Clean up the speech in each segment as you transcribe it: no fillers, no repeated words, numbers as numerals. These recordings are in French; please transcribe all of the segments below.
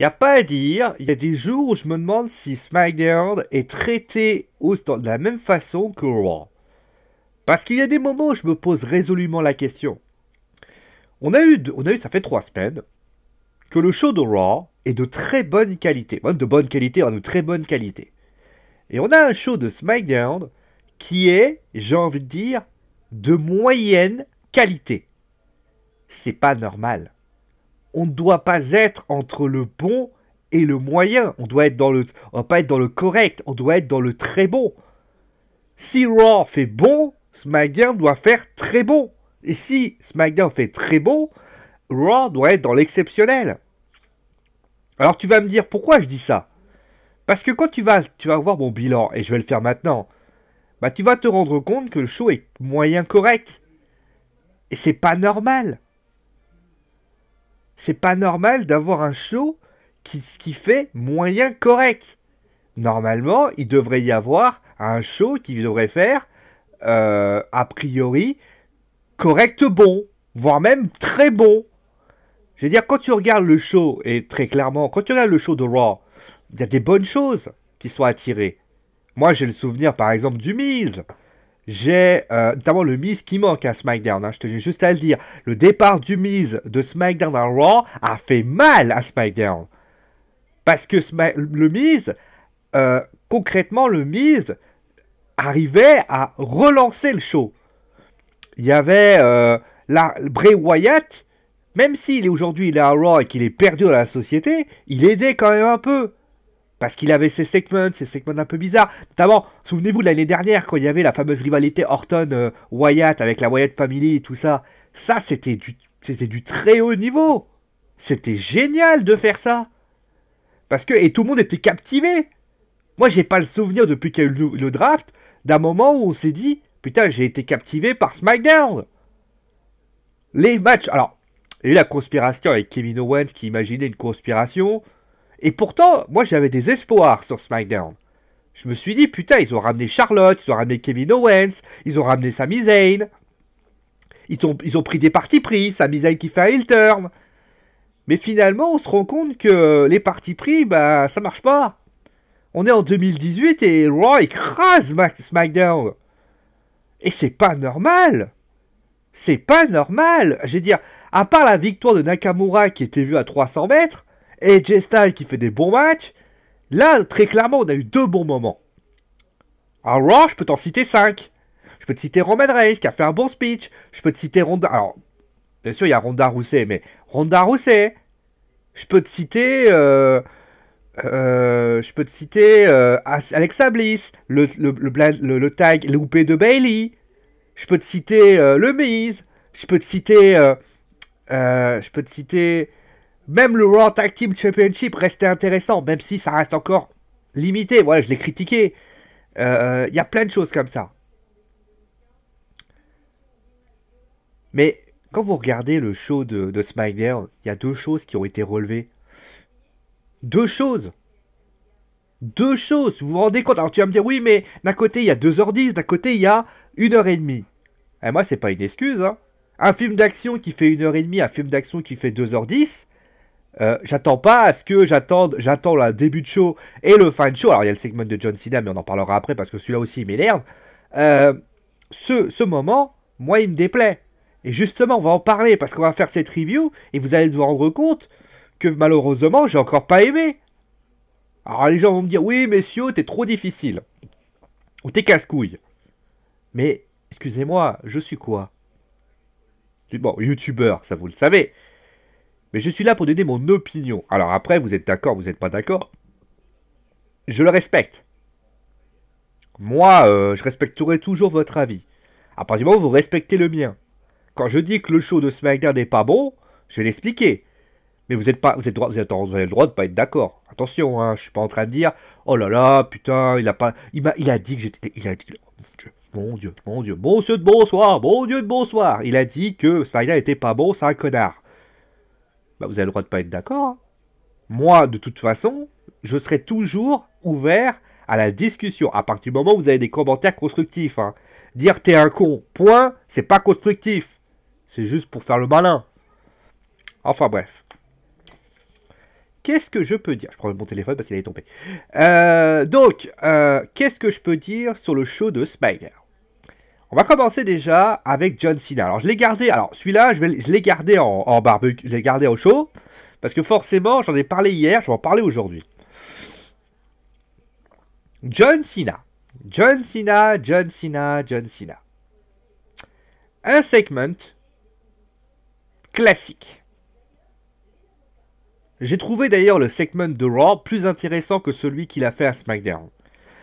Y a pas à dire, il y a des jours où je me demande si SmackDown est traité de la même façon que Raw. Parce qu'il y a des moments où je me pose résolument la question. Ça fait 3 semaines que le show de Raw est de très bonne qualité. Même de bonne qualité, de très bonne qualité. Et on a un show de SmackDown qui est, j'ai envie de dire, de moyenne qualité. C'est pas normal. On ne doit pas être entre le bon et le moyen. On doit pas être dans le correct. On doit être dans le très bon. Si Raw fait bon, SmackDown doit faire très bon. Et si SmackDown fait très bon, Raw doit être dans l'exceptionnel. Alors tu vas me dire pourquoi je dis ça. Parce que quand tu vas voir mon bilan, et je vais le faire maintenant, bah tu vas te rendre compte que le show est moyen correct. Et c'est pas normal. C'est pas normal d'avoir un show qui fait moyen correct. Normalement, il devrait y avoir un show qui devrait faire, a priori, correct bon, voire même très bon. Je veux dire, quand tu regardes le show, et très clairement, quand tu regardes le show de Raw, il y a des bonnes choses qui sont attirées. Moi, j'ai le souvenir, par exemple, du Miz. J'ai notamment le Miz qui manque à SmackDown, hein, je tenais juste à le dire. Le départ du Miz de SmackDown à Raw a fait mal à SmackDown. Parce que le Miz, concrètement, le Miz arrivait à relancer le show. Il y avait Bray Wyatt, même s'il est aujourd'hui il est à Raw et qu'il est perdu dans la société, il aidait quand même un peu. Parce qu'il avait ces segments un peu bizarres. Notamment, souvenez-vous de l'année dernière, quand il y avait la fameuse rivalité Orton-Wyatt avec la Wyatt Family et tout ça. Ça, c'était du très haut niveau. C'était génial de faire ça. Et tout le monde était captivé. Moi, j'ai pas le souvenir, depuis qu'il y a eu le draft, d'un moment où on s'est dit, putain, j'ai été captivé par SmackDown. Les matchs... Alors, il y a eu la conspiration avec Kevin Owens qui imaginait une conspiration... Et pourtant, moi j'avais des espoirs sur SmackDown. Je me suis dit, putain, ils ont ramené Charlotte, ils ont ramené Kevin Owens, ils ont ramené Sami Zayn. Ils ont pris des partis pris, Sami Zayn qui fait un heel turn. Mais finalement, on se rend compte que les partis pris, bah, ça marche pas. On est en 2018 et Raw écrase SmackDown. Et c'est pas normal. C'est pas normal. Je veux dire, à part la victoire de Nakamura qui était vue à 300 mètres, et AJ Styles qui fait des bons matchs, là, très clairement, on a eu 2 bons moments. À Raw, je peux t'en citer 5. Je peux te citer Roman Reigns qui a fait un bon speech. Je peux te citer Ronda... Alors, bien sûr, il y a Ronda Rousey, mais Ronda Rousey. Je peux te citer... Alexa Bliss, le tag loupé de Bayley. Je peux te citer le Miz. Je peux te citer... Même le Raw Tag Team Championship restait intéressant, même si ça reste encore limité. Voilà, je l'ai critiqué. Il y a plein de choses comme ça. Mais quand vous regardez le show de SmackDown, il y a 2 choses qui ont été relevées. 2 choses. 2 choses. Vous vous rendez compte? Alors tu vas me dire, oui, mais d'un côté il y a 2h10, d'un côté il y a 1h30. Et moi, c'est pas une excuse. Hein. Un film d'action qui fait 1h30, un film d'action qui fait 2h10. J'attends pas à ce que j'attends le début de show et le fin de show. Alors il y a le segment de John Cena, mais on en parlera après parce que celui-là aussi il m'énerve. Ce moment, moi il me déplaît. Et justement, on va en parler parce qu'on va faire cette review et vous allez vous rendre compte que malheureusement, j'ai encore pas aimé. Alors les gens vont me dire, oui, messieurs, t'es trop difficile. Ou t'es casse-couille. Mais, excusez-moi, je suis quoi? Bon, youtubeur, ça vous le savez. Mais je suis là pour donner mon opinion. Alors après, vous êtes d'accord, vous n'êtes pas d'accord. Je le respecte. Moi, je respecterai toujours votre avis. À partir du moment où vous respectez le mien. Quand je dis que le show de SmackDown n'est pas bon, je vais l'expliquer. Mais vous avez le droit de pas être d'accord. Attention, hein, je suis pas en train de dire, oh là là, putain, il a dit que j'étais, mon Dieu, monsieur de bonsoir, mon Dieu de bonsoir. Il a dit que SmackDown était pas bon, c'est un connard. Bah, vous avez le droit de pas être d'accord. Hein. Moi, de toute façon, je serai toujours ouvert à la discussion. À partir du moment où vous avez des commentaires constructifs. Hein. Dire t'es un con, point, c'est pas constructif. C'est juste pour faire le malin. Enfin bref. qu'est-ce que je peux dire? Je prends mon téléphone parce qu'il est tombé. Qu'est-ce que je peux dire sur le show de SmackDown? On va commencer déjà avec John Cena. Alors, je l'ai gardé. Alors, celui-là, je l'ai gardé en barbecue. Je l'ai gardé au show. Parce que forcément, j'en ai parlé hier. Je vais en parler aujourd'hui. John Cena. John Cena. Un segment classique. J'ai trouvé d'ailleurs le segment de Raw plus intéressant que celui qu'il a fait à SmackDown.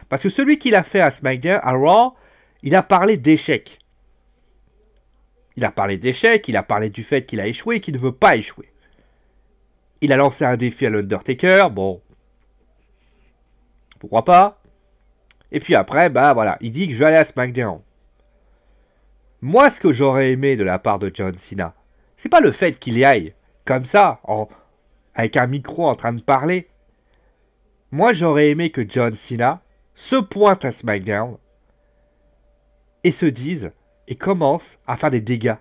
Parce que celui qu'il a fait à SmackDown, à Raw, il a parlé d'échecs. Il a parlé d'échecs, il a parlé du fait qu'il a échoué et qu'il ne veut pas échouer. Il a lancé un défi à l'Undertaker, bon. Pourquoi pas? Et puis après, bah voilà, il dit que je vais aller à SmackDown. Moi, ce que j'aurais aimé de la part de John Cena, c'est pas le fait qu'il y aille, comme ça, avec un micro en train de parler. Moi, j'aurais aimé que John Cena se pointe à SmackDown et se dise, et commence à faire des dégâts.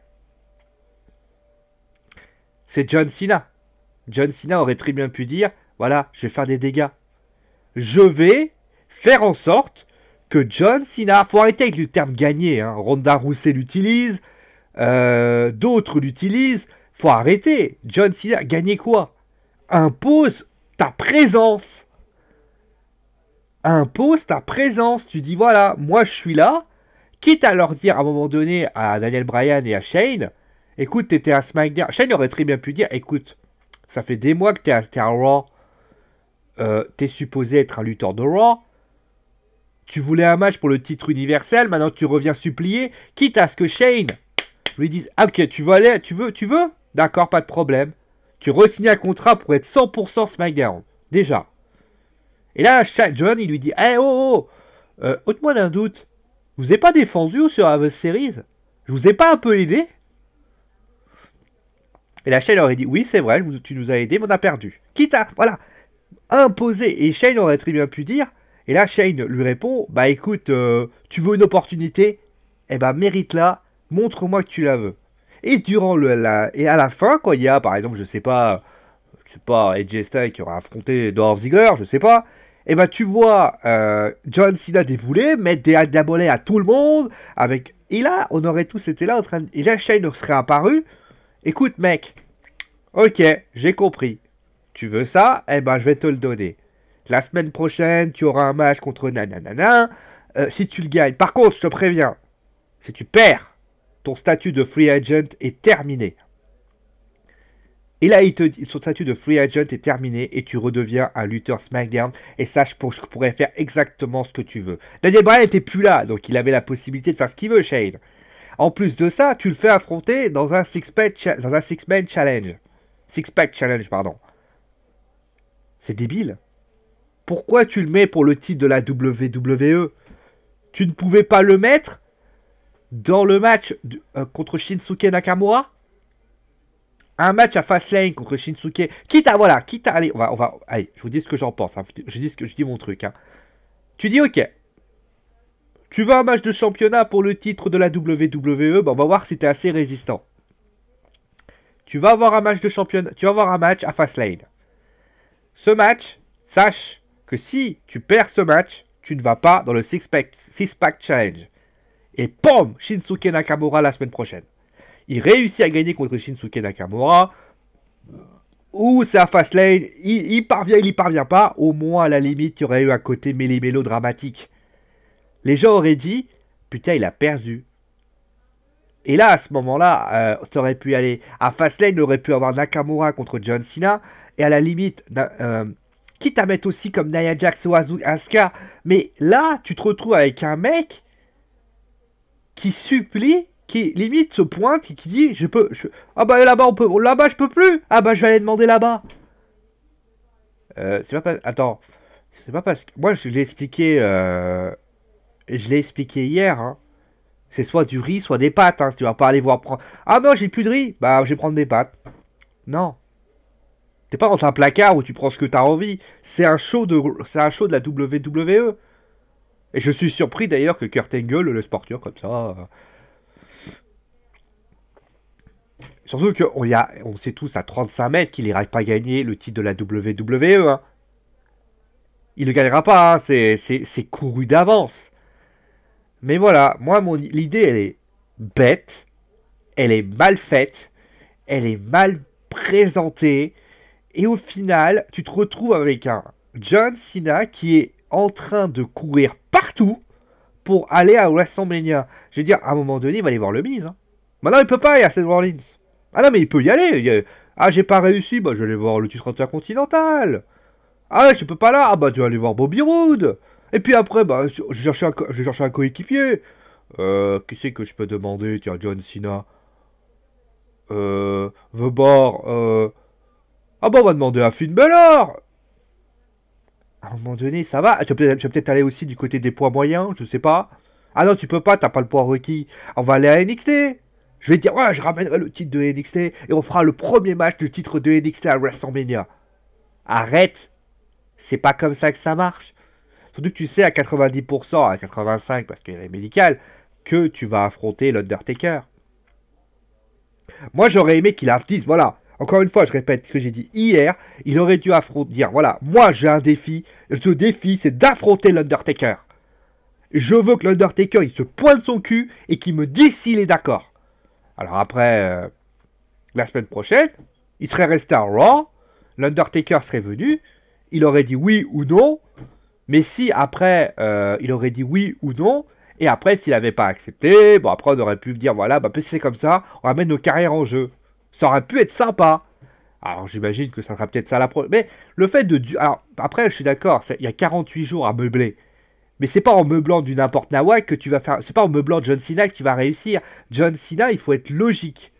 C'est John Cena. John Cena aurait très bien pu dire, voilà, je vais faire des dégâts. Je vais faire en sorte que John Cena, faut arrêter avec le terme gagner, hein. Ronda Rousey l'utilise, d'autres l'utilisent, faut arrêter. John Cena, gagner quoi? Impose ta présence. Impose ta présence. Tu dis, voilà, moi je suis là, quitte à leur dire à un moment donné à Daniel Bryan et à Shane, écoute, t'étais à SmackDown. Shane aurait très bien pu dire, écoute, ça fait des mois que t'es à Raw, t'es supposé être un lutteur de Raw, tu voulais un match pour le titre universel, maintenant tu reviens supplier, quitte à ce que Shane lui dise, ah, ok, tu veux aller, tu veux? D'accord, pas de problème. Tu re-signes un contrat pour être 100% SmackDown, déjà. Et là, John, il lui dit, hey, ôte-moi d'un doute. Je vous ai pas défendu sur Survivor Series? Je vous ai pas un peu aidé? Et la Shane aurait dit, oui, c'est vrai, tu nous as aidé, mais on a perdu. Quitte à, voilà, imposer. Et Shane aurait très bien pu dire, et là, Shane lui répond, bah écoute, tu veux une opportunité? Eh ben, mérite-la, montre-moi que tu la veux. Et et à la fin, quand il y a, par exemple, je sais pas, AJ Styles qui aura affronté Dolph Ziggler, je sais pas, et ben tu vois John Cena débouler, mettre des diabolets à tout le monde, et là, on aurait tous été là en train de... Et là, Shane serait apparu, écoute mec, ok, j'ai compris, tu veux ça, eh ben je vais te le donner. La semaine prochaine, tu auras un match contre nanana, si tu le gagnes. Par contre, je te préviens, si tu perds, ton statut de free agent est terminé. Et là, il te dit, son statut de free agent est terminé et tu redeviens un lutteur SmackDown. Et sache que je pourrais faire exactement ce que tu veux. Daniel Bryan n'était plus là, donc il avait la possibilité de faire ce qu'il veut, Shane. En plus de ça, tu le fais affronter dans un six-man challenge. Six-pack challenge, pardon. C'est débile. Pourquoi tu le mets pour le titre de la WWE? Tu ne pouvais pas le mettre dans le match contre Shinsuke Nakamura? Un match à Fastlane contre Shinsuke. Quitte à aller, allez, je vous dis ce que j'en pense. Hein. Je dis mon truc. Hein. Tu dis, ok. Tu veux un match de championnat pour le titre de la WWE? Ben, on va voir si t'es assez résistant. Tu vas avoir un match de championnat. Tu vas avoir un match à Fastlane. Ce match, sache que si tu perds ce match, tu ne vas pas dans le six-pack challenge. Et POM, Shinsuke Nakamura la semaine prochaine. Il réussit à gagner contre Shinsuke Nakamura. Ou c'est à Fastlane. Il y parvient pas. Au moins, à la limite, il y aurait eu un côté méli-mélo dramatique. Les gens auraient dit, putain, il a perdu. Et là, à ce moment-là, ça aurait pu aller. À Fastlane, il aurait pu avoir Nakamura contre John Cena. Et à la limite, quitte à mettre aussi comme Nia Jax ou Asuka. Mais là, tu te retrouves avec un mec qui supplie, qui limite se pointe, qui dit ah bah là-bas là-bas je peux plus. Ah bah je vais aller demander là-bas. C'est pas attends, c'est pas parce que moi je l'ai expliqué hier. Hein. C'est soit du riz, soit des pâtes. Hein, si tu vas pas aller voir prendre. Ah non, j'ai plus de riz. Bah je vais prendre des pâtes. Non. T'es pas dans un placard où tu prends ce que t'as envie. C'est un show de la WWE. Et je suis surpris d'ailleurs que Kurt Angle le laisse partir comme ça. Surtout on sait tous à 35 mètres qu'il n'ira pas gagner le titre de la WWE. Hein. Il ne gagnera pas, hein. C'est couru d'avance. Mais voilà, moi, l'idée, elle est bête, elle est mal faite, elle est mal présentée, et au final, tu te retrouves avec un John Cena qui est en train de courir partout pour aller à WrestleMania. Je veux dire, à un moment donné, il va aller voir le Miz. Hein. Maintenant, il peut pas, il y a Seth Rollins. Ah non, mais il peut y aller. Ah, j'ai pas réussi, bah je vais aller voir le titre intercontinental. Ah, je peux pas là, ah bah tu vas aller voir Bobby Roode. Et puis après, bah, je vais chercher un coéquipier. Qui c'est que je peux demander? Tiens, John Cena. The Bar. Ah bah on va demander à Finn Balor. À un moment donné, ça va. Tu vas peut-être aller aussi du côté des poids moyens, je sais pas. Ah non, tu peux pas, t'as pas le poids requis. On va aller à NXT. Je vais dire, ouais, je ramènerai le titre de NXT et on fera le premier match du titre de NXT à WrestleMania. Arrête. C'est pas comme ça que ça marche. Surtout que tu sais à 90%, à 85% parce qu'il est médical, que tu vas affronter l'Undertaker. Moi, j'aurais aimé qu'il dise, voilà, encore une fois, je répète ce que j'ai dit hier, il aurait dû dire, voilà, moi j'ai un défi, et ce défi, c'est d'affronter l'Undertaker. Je veux que l'Undertaker, il se pointe son cul et qu'il me dise s'il est d'accord. Alors après, la semaine prochaine, il serait resté à Raw, l'Undertaker serait venu, il aurait dit oui ou non, mais si après, il aurait dit oui ou non, et après, s'il n'avait pas accepté, bon, après, on aurait pu dire, voilà, bah, c'est comme ça, on ramène nos carrières en jeu. Ça aurait pu être sympa. Alors, j'imagine que ça sera peut-être ça la prochaine. Mais le fait de... Alors, après, je suis d'accord, il y a 48 jours à meubler. Mais c'est pas en meublant du n'importe nawak que tu vas faire... C'est pas en meublant John Cena que tu vas réussir. John Cena, il faut être logique.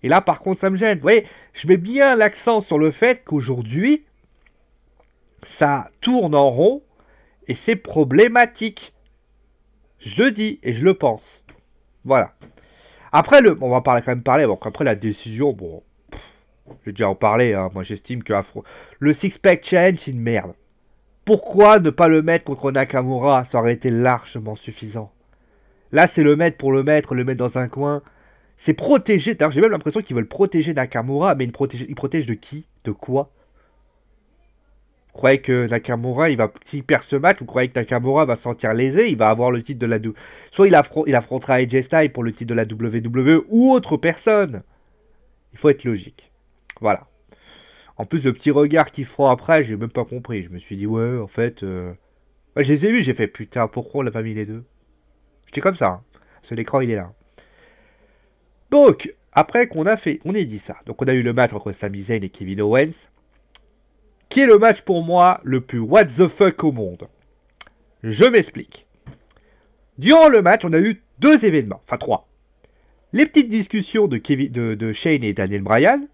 Et là, par contre, ça me gêne. Vous voyez, je mets bien l'accent sur le fait qu'aujourd'hui, ça tourne en rond et c'est problématique. Je le dis et je le pense. Voilà. Après, on va quand même parler. Bon, après, la décision, bon, j'ai déjà en parlé. Hein, moi, j'estime que le Six-Pack Challenge, c'est une merde. Pourquoi ne pas le mettre contre Nakamura? Ça aurait été largement suffisant. Là, c'est le mettre pour le mettre dans un coin. C'est protégé. J'ai même l'impression qu'ils veulent protéger Nakamura. Mais ils protègent de qui? De quoi? Vous croyez que Nakamura, s'il perd ce match, vous croyez que Nakamura va se sentir lésé? Il va avoir le titre de la WWE. Soit il affrontera AJ Styles pour le titre de la WWE ou autre personne. Il faut être logique. Voilà. En plus, le petit regard qu'ils feront après, j'ai même pas compris. Je me suis dit, ouais, en fait... Ouais, je les ai vus, j'ai fait, putain, pourquoi on l'a pas mis les deux? J'étais comme ça. Hein. Parce que l'écran, il est là. Donc, après qu'on ait dit ça. Donc, on a eu le match entre Sami Zayn et Kevin Owens. Qui est le match pour moi le plus what the fuck au monde. Je m'explique. Durant le match, on a eu 2 événements, enfin 3. Les petites discussions de Shane et Daniel Bryan,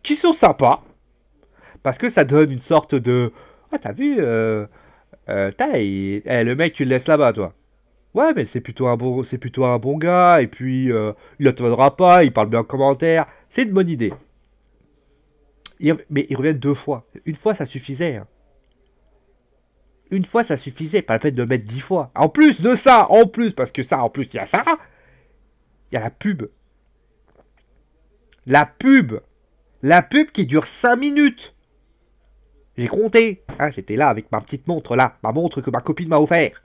qui sont sympas, parce que ça donne une sorte de... Ah, t'as vu le mec, tu le laisses là-bas, toi. Ouais, mais c'est plutôt un bon gars, et puis il ne te vendra pas, il parle bien en commentaire. C'est une bonne idée. Mais ils reviennent 2 fois. Une fois, ça suffisait. Hein. Une fois, ça suffisait. Pas la peine de mettre 10 fois. En plus de ça, parce que ça, en plus, il y a ça. Il y a la pub. La pub. La pub qui dure 5 minutes. J'ai compté. Hein, j'étais là avec ma petite montre, là. Ma montre que ma copine m'a offert.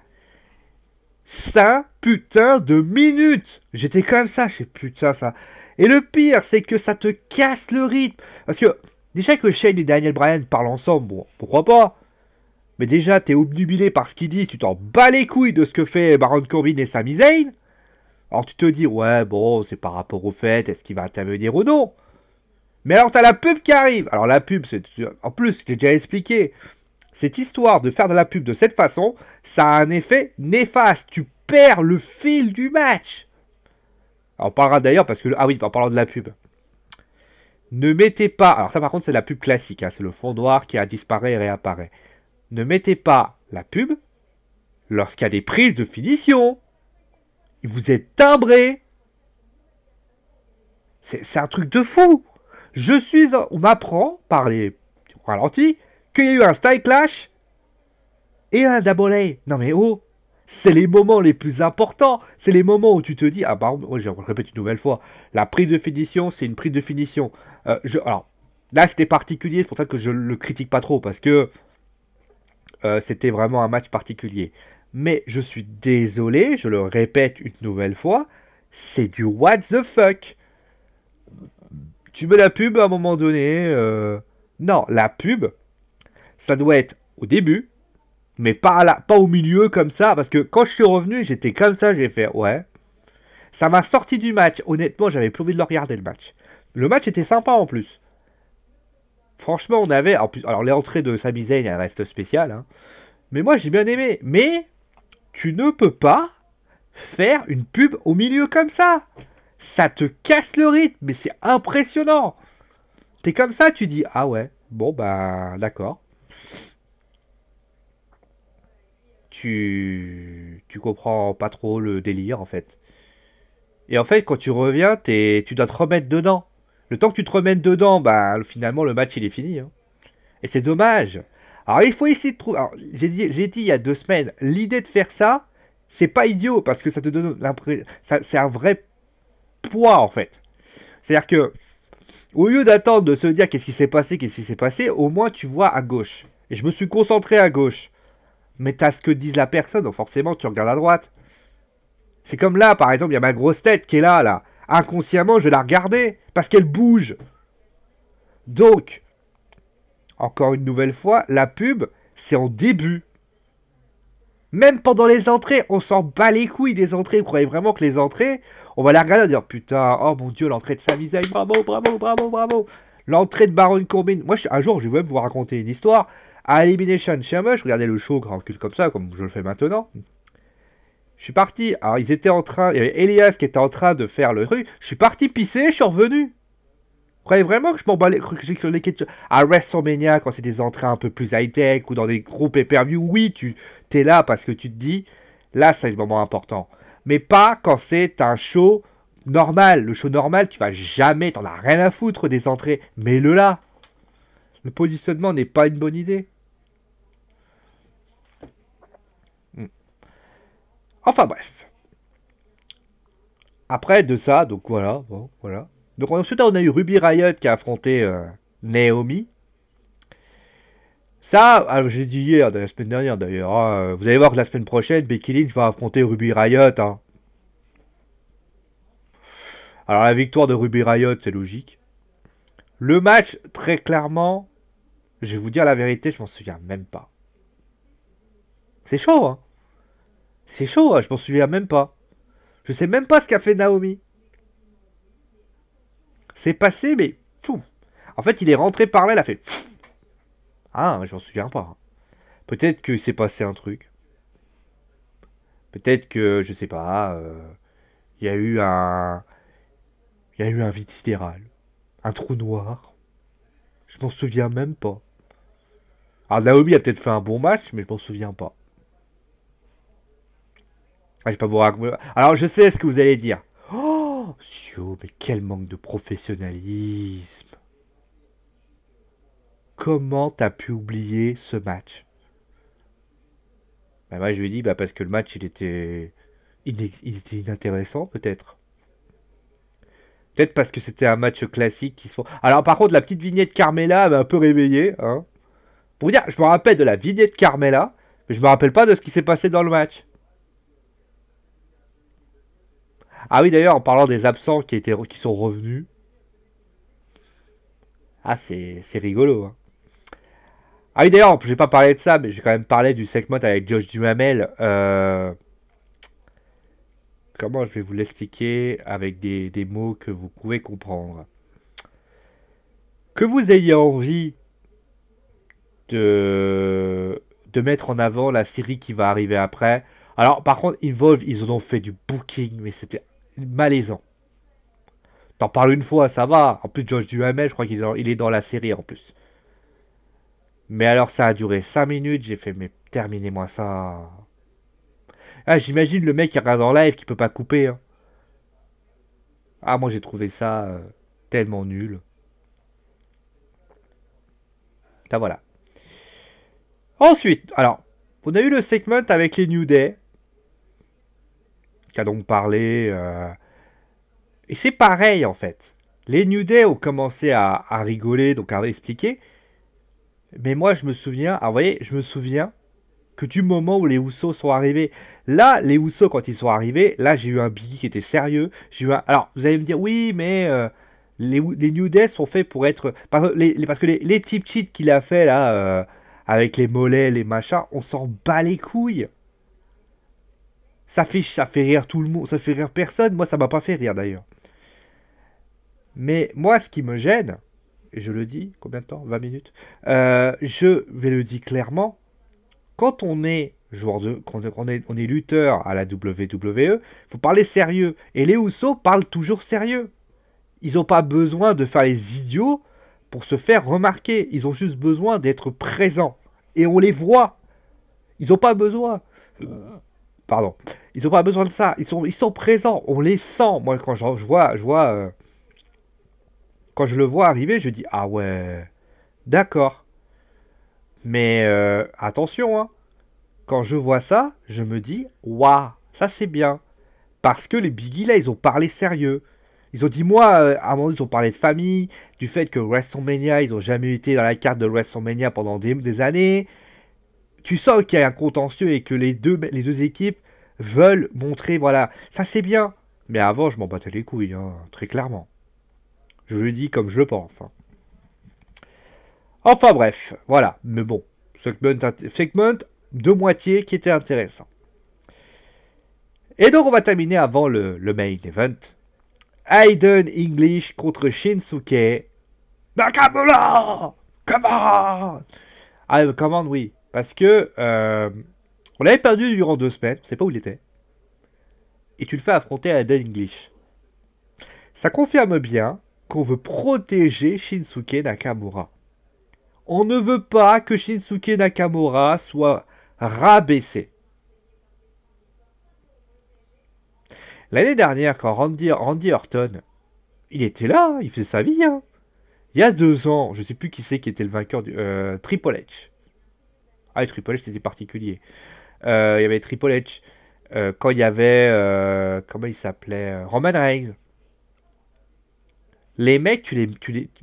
5 putains de minutes. J'étais comme ça. Je sais putain, ça. Et le pire, c'est que ça te casse le rythme. Parce que... Déjà que Shane et Daniel Bryan parlent ensemble, bon, pourquoi pas? Mais déjà, t'es obnubilé par ce qu'ils disent, tu t'en bats les couilles de ce que fait Baron Corbin et Sami Zayn. Alors tu te dis, ouais, bon, c'est par rapport au fait, est-ce qu'il va intervenir ou non? Mais alors t'as la pub qui arrive. Alors la pub, c'est... En plus, je t'ai déjà expliqué, cette histoire de faire de la pub de cette façon, ça a un effet néfaste. Tu perds le fil du match. Alors, on parlera d'ailleurs parce que... Ah oui, en parlant de la pub. Ne mettez pas, alors ça par contre c'est la pub classique, hein, c'est le fond noir qui a disparu et réapparaît. Ne mettez pas la pub lorsqu'il y a des prises de finition. Vous êtes timbré. C'est un truc de fou. On m'apprend par les ralentis qu'il y a eu un style clash et un double A. Non mais oh, C'est les moments les plus importants. C'est les moments où tu te dis, ah par exemple, je répète une nouvelle fois, la prise de finition, c'est une prise de finition. Alors, là, c'était particulier, c'est pour ça que je le critique pas trop, parce que c'était vraiment un match particulier. Mais je suis désolé, je le répète une nouvelle fois, c'est du what the fuck. Tu mets la pub à un moment donné. Non, la pub, ça doit être au début, mais pas au milieu comme ça, parce que quand je suis revenu, j'étais comme ça, j'ai fait ouais. Ça m'a sorti du match. Honnêtement, j'avais plus envie de le regarder le match. Le match était sympa en plus. Franchement, on avait. En plus, alors, l'entrée de Sami Zayn, elle reste spéciale. Hein. Mais moi, j'ai bien aimé. Mais tu ne peux pas faire une pub au milieu comme ça. Ça te casse le rythme. Mais c'est impressionnant. T'es comme ça, tu dis ah ouais, bon bah d'accord. Tu comprends pas trop le délire en fait. Et en fait, quand tu reviens, tu dois te remettre dedans. Le temps que tu te remettes dedans, bah finalement le match il est fini. Hein. Et c'est dommage. Alors il faut essayer de trouver. J'ai dit il y a 2 semaines, l'idée de faire ça, c'est pas idiot parce que ça te donne l'impression. C'est un vrai poids en fait. C'est-à-dire que au lieu d'attendre de se dire qu'est-ce qui s'est passé, au moins tu vois à gauche. Et je me suis concentré à gauche. Mais t'as ce que dise la personne, donc forcément tu regardes à droite. C'est comme là, par exemple, il y a ma grosse tête qui est là, là. Inconsciemment, je vais la regarder, parce qu'elle bouge. Donc, encore une nouvelle fois, la pub, c'est en début. Même pendant les entrées, on s'en bat les couilles des entrées. Vous croyez vraiment que les entrées, on va la regarder et dire putain, oh mon dieu, l'entrée de Sami Zayn, bravo, bravo, bravo, bravo. L'entrée de Baron Corbin. Moi, un jour, je vais même vous raconter une histoire. À Elimination Chamber, je regardais le show tranquille comme ça, comme je le fais maintenant. Je suis parti. Alors, ils étaient en train. Il y avait Elias qui était en train de faire le truc. Je suis parti pisser, je suis revenu. Vous croyez vraiment que je m'en bats les à WrestleMania, quand c'est des entrées un peu plus high-tech ou dans des gros pay-per-view, oui, tu es là parce que tu te dis, là, c'est le moment important. Mais pas quand c'est un show normal. Le show normal, tu vas jamais, t'en as rien à foutre des entrées. Mets-le là. Le positionnement n'est pas une bonne idée. Enfin bref. Après de ça, donc voilà, bon, voilà. Donc ensuite on a eu Ruby Riott qui a affronté Naomi. Ça, alors, j'ai dit hier, la semaine dernière d'ailleurs, hein, vous allez voir que la semaine prochaine, Becky Lynch va affronter Ruby Riott. Hein. Alors la victoire de Ruby Riott, c'est logique. Le match, très clairement, je vais vous dire la vérité, je m'en souviens même pas. C'est chaud, hein. C'est chaud, hein, je m'en souviens même pas. Je sais même pas ce qu'a fait Naomi. C'est passé, mais fou. En fait, il est rentré par là, il a fait. Pfff. Ah, j'en souviens pas. Peut-être que s'est passé un truc. Peut-être que, je sais pas, il y a eu un. Il y a eu un vide sidéral. Un trou noir. Je m'en souviens même pas. Alors, Naomi a peut-être fait un bon match, mais je m'en souviens pas. Ah, je vais pas vous raconter. Alors, je sais ce que vous allez dire. Oh, Sio, mais quel manque de professionnalisme. Comment t'as pu oublier ce match? Bah, moi, je lui ai dit, bah, parce que le match, il était inintéressant, peut-être. Peut-être parce que c'était un match classique qui se font. Alors, par contre, la petite vignette Carmella m'a un peu réveillé. Hein. Pour vous dire, je me rappelle de la vignette Carmella, mais je me rappelle pas de ce qui s'est passé dans le match. Ah oui, d'ailleurs, en parlant des absents qui sont revenus. Ah, c'est rigolo. Hein. Ah oui, d'ailleurs, je vais pas parler de ça, mais je vais quand même parler du segment avec Josh Duhamel. Comment je vais vous l'expliquer avec des mots que vous pouvez comprendre. Que vous ayez envie de mettre en avant la série qui va arriver après. Alors, par contre, Evolve, ils en ont fait du booking, mais c'était malaisant. T'en parles une fois, ça va. En plus, Josh Duhamel, je crois qu'il est dans la série en plus. Mais alors, ça a duré 5 minutes. J'ai fait, mais terminez-moi ça. Ah, j'imagine le mec qui regarde en live qui peut pas couper. Hein. Ah, moi, j'ai trouvé ça tellement nul. Ça, voilà. Ensuite, alors, on a eu le segment avec les New Day. qui a donc parlé. Et c'est pareil en fait. Les New Day ont commencé à rigoler, donc à expliquer. Mais moi, je me souviens, vous voyez, je me souviens que du moment où les Usos sont arrivés, là, les Usos, quand ils sont arrivés, là, j'ai eu un billet qui était sérieux. Alors, vous allez me dire, oui, mais les New Day sont faits pour être... Parce que les types cheats qu'il a fait, là, avec les mollets, les machins, on s'en bat les couilles. Ça fait rire tout le monde, ça fait rire personne. Moi, ça m'a pas fait rire, d'ailleurs. Mais moi, ce qui me gêne, et je le dis, combien de temps 20 minutes je vais le dire clairement, quand on est on est lutteur à la WWE, faut parler sérieux. Et les Usos parlent toujours sérieux. Ils n'ont pas besoin de faire les idiots pour se faire remarquer. Ils ont juste besoin d'être présents. Et on les voit. Ils n'ont pas besoin. Pardon. Ils n'ont pas besoin de ça. Ils sont présents. On les sent. Moi, quand je vois quand je le vois arriver, je dis ah ouais, d'accord. Mais attention, hein. Quand je vois ça, je me dis waouh, ça c'est bien. Parce que les Biggie là, ils ont parlé sérieux. Ils ont dit moi, à un moment ils ont parlé de famille, du fait que WrestleMania, ils ont jamais été dans la carte de WrestleMania pendant des années. Tu sens qu'il y a un contentieux et que les deux équipes veulent montrer, voilà, ça c'est bien. Mais avant, je m'en battais les couilles, hein, très clairement. Je le dis comme je le pense. Hein. Enfin bref, voilà. Mais bon, segment de moitié qui était intéressant. Et donc on va terminer avant le main event. Aiden English contre Shinsuke Nakamura. Come on. Ah, come on, oui. Parce que on l'avait perdu durant 2 semaines. On ne sait pas où il était. Et tu le fais affronter Aiden English. Ça confirme bien qu'on veut protéger Shinsuke Nakamura. On ne veut pas que Shinsuke Nakamura soit rabaissé. L'année dernière, quand Randy Orton, il était là, il faisait sa vie. Hein. Il y a 2 ans, je ne sais plus qui c'est qui était le vainqueur du Triple H. Ah, Triple H, c'était particulier. Il y avait Triple H. Quand il y avait... comment il s'appelait Roman Reigns. Les mecs,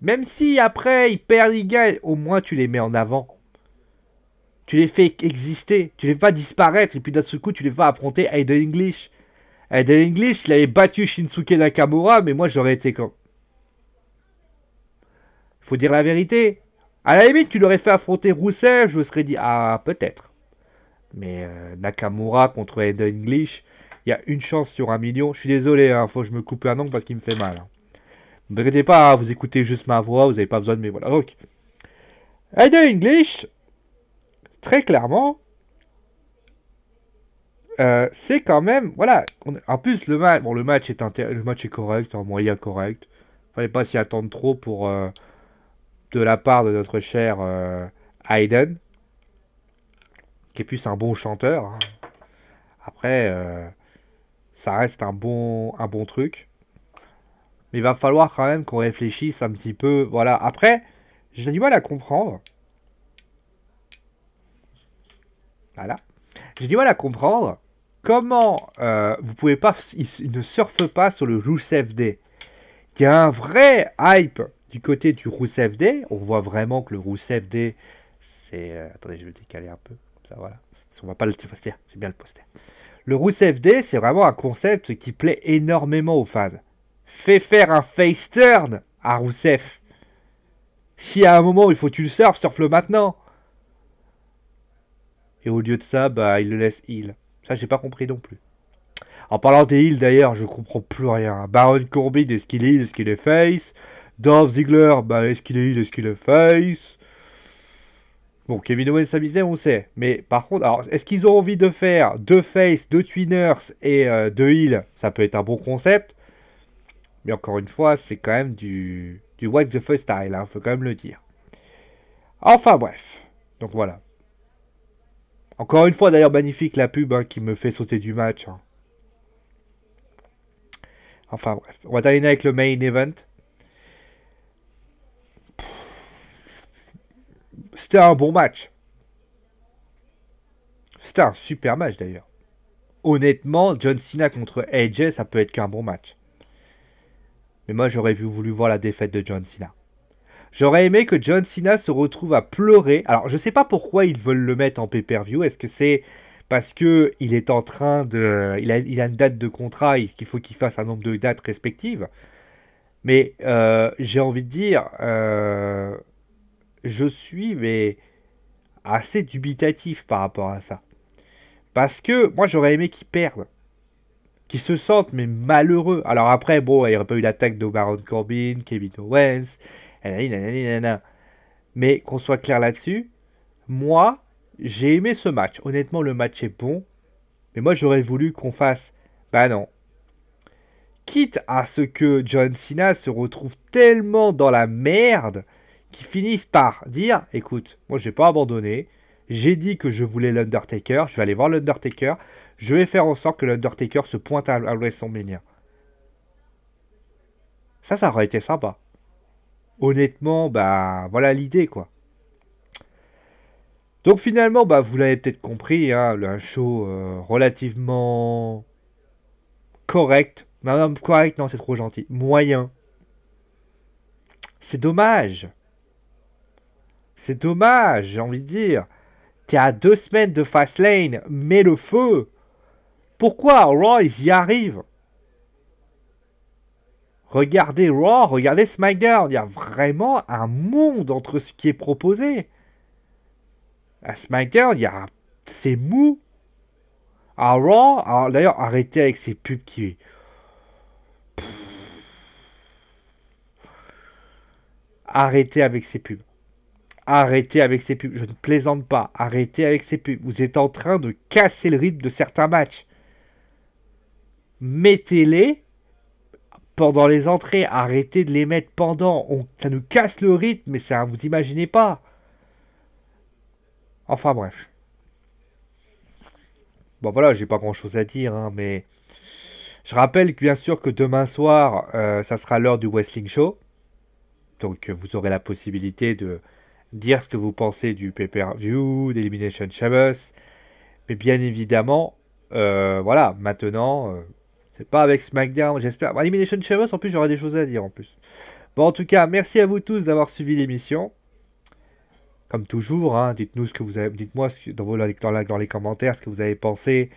même si après ils perdent, ils gagnent, au moins tu les mets en avant. Tu les fais exister. Tu les fais pas disparaître. Et puis d'un seul coup, tu les fais affronter Aiden English. Aiden English, il avait battu Shinsuke Nakamura, mais moi j'aurais été comme... Faut dire la vérité. À la limite, tu l'aurais fait affronter Rusev, je me serais dit, ah, peut-être. Mais Nakamura contre Aiden English, il y a une chance sur 1 million. Je suis désolé, hein, faut que je me coupe un ongle parce qu'il me fait mal. Hein. Ne vous inquiétez pas, hein, vous écoutez juste ma voix, vous n'avez pas besoin de mes... Voilà, donc... Aiden English, très clairement, c'est quand même... Voilà, en plus, le match est correct, en moyen correct. Fallait pas s'y attendre trop pour... de la part de notre cher Aiden, qui est plus un bon chanteur. Hein. Après, ça reste un bon truc. Mais il va falloir quand même qu'on réfléchisse un petit peu. Voilà. Après, j'ai du mal à comprendre. Voilà. J'ai du mal à comprendre comment vous pouvez pas... Il ne surfe pas sur le Rusev Day. Il y a un vrai hype du côté du Rusev Day. On voit vraiment que le Rusev Day, c'est... attendez, je vais le décaler un peu. Comme ça, voilà. On va pas le poster. J'ai bien le poster. Le Rusev Day, c'est vraiment un concept qui plaît énormément aux fans. Fais faire un face turn à Rusev. Si à un moment il faut que tu le surfe-le maintenant. Et au lieu de ça, bah, il le laisse heal. Ça, j'ai pas compris non plus. En parlant des heals d'ailleurs, je comprends plus rien. Baron Corbin, est-ce qu'il est heal, est-ce qu'il est face? Dolph Ziggler, bah, est-ce qu'il est heal, est-ce qu'il est face? Bon, Kevin Owens, Sami on sait. Mais par contre, alors, est-ce qu'ils ont envie de faire 2 face, 2 twinners et 2 heal? Ça peut être un bon concept. Mais encore une fois, c'est quand même du Wax the First style, hein, faut quand même le dire. Enfin bref. Donc voilà. Encore une fois, d'ailleurs, magnifique la pub hein, qui me fait sauter du match. Hein. Enfin bref. On va terminer avec le main event. C'était un bon match. C'était un super match d'ailleurs. honnêtement, John Cena contre AJ, ça peut être qu'un bon match. Mais moi, j'aurais voulu voir la défaite de John Cena. J'aurais aimé que John Cena se retrouve à pleurer. Alors, je sais pas pourquoi ils veulent le mettre en pay-per-view. Est-ce que c'est parce que il est en train de... Il a une date de contrat et qu'il faut qu'il fasse un nombre de dates respectives. Mais j'ai envie de dire... je suis mais assez dubitatif par rapport à ça. Parce que moi, j'aurais aimé qu'ils perdent. Qu'ils se sentent mais malheureux. Alors après, bon, il n'y aurait pas eu l'attaque de Baron Corbin, Kevin Owens... nanana. Mais qu'on soit clair là-dessus, moi, j'ai aimé ce match. Honnêtement, le match est bon. Mais moi, j'aurais voulu qu'on fasse... Bah non. Quitte à ce que John Cena se retrouve tellement dans la merde qu'il finisse par dire, écoute, moi, j'ai pas abandonné. J'ai dit que je voulais l'Undertaker. Je vais aller voir l'Undertaker. Je vais faire en sorte que l'Undertaker se pointe à WrestleMania. Ça aurait été sympa. Honnêtement, bah, voilà l'idée, quoi. Donc finalement, bah, vous l'avez peut-être compris, hein, un show relativement correct. Non, correct, non, c'est trop gentil. Moyen. C'est dommage. C'est dommage, j'ai envie de dire. T'es à 2 semaines de Fastlane, mets le feu. Pourquoi Raw, ils y arrivent? Regardez Raw, regardez SmackDown. Il y a vraiment un monde entre ce qui est proposé. À SmackDown, c'est mou. À Raw, d'ailleurs, arrêtez avec ces pubs qui... Arrêtez avec ces pubs. Arrêtez avec ces pubs. Je ne plaisante pas. Arrêtez avec ces pubs. Vous êtes en train de casser le rythme de certains matchs. Mettez-les pendant les entrées. Arrêtez de les mettre pendant. Ça nous casse le rythme, mais ça, vous imaginez pas. Enfin bref. Bon voilà, j'ai pas grand chose à dire, hein, mais je rappelle bien sûr que demain soir, ça sera l'heure du Wrestling Show. Donc vous aurez la possibilité de dire ce que vous pensez du pay-per-view, d'Elimination Chamber. Mais bien évidemment, voilà, maintenant, c'est pas avec SmackDown, j'espère. Bon, Elimination Chamber, en plus, j'aurai des choses à dire en plus. Bon, en tout cas, merci à vous tous d'avoir suivi l'émission. Comme toujours, hein, dites-nous ce que vous avez, dites-moi dans les commentaires ce que vous avez pensé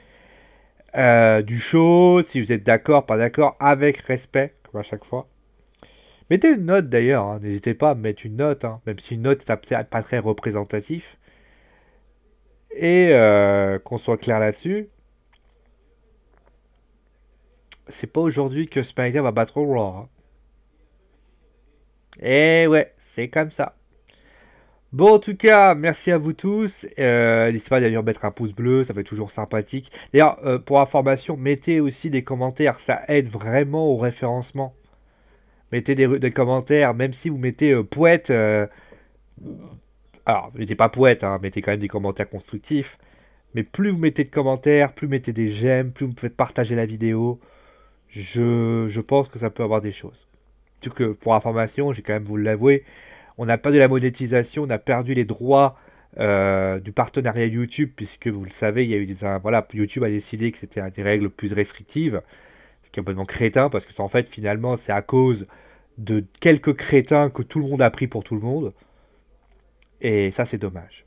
du show, si vous êtes d'accord, pas d'accord, avec respect, comme à chaque fois. Mettez une note d'ailleurs, hein, n'hésitez pas à mettre une note, hein, même si une note c'est pas très représentatif. Et qu'on soit clair là-dessus, c'est pas aujourd'hui que SmackDown va battre Raw. Hein. Et ouais, c'est comme ça. Bon, en tout cas, merci à vous tous. N'hésitez pas d'ailleurs mettre un pouce bleu, ça fait toujours sympathique. D'ailleurs, pour information, mettez aussi des commentaires, ça aide vraiment au référencement. Mettez des commentaires, même si vous mettez poète. Alors, mettez pas poète, hein, mettez quand même des commentaires constructifs. Mais plus vous mettez de commentaires, plus vous mettez des j'aime, plus vous faites partager la vidéo, je pense que ça peut avoir des choses. Surtout que, pour information, j'ai quand même vous l'avouer, on n'a pas de la monétisation, on a perdu les droits du partenariat YouTube, puisque vous le savez, il y a eu voilà, YouTube a décidé que c'était des règles plus restrictives, ce qui est complètement crétin, parce que en fait, finalement, c'est à cause de quelques crétins que tout le monde a pris pour tout le monde. Et ça, c'est dommage.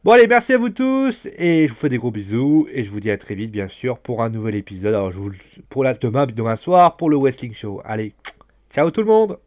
Bon, allez, merci à vous tous, et je vous fais des gros bisous, et je vous dis à très vite, bien sûr, pour un nouvel épisode. Alors, pour demain soir, pour le Wrestling Show. Allez, ciao tout le monde!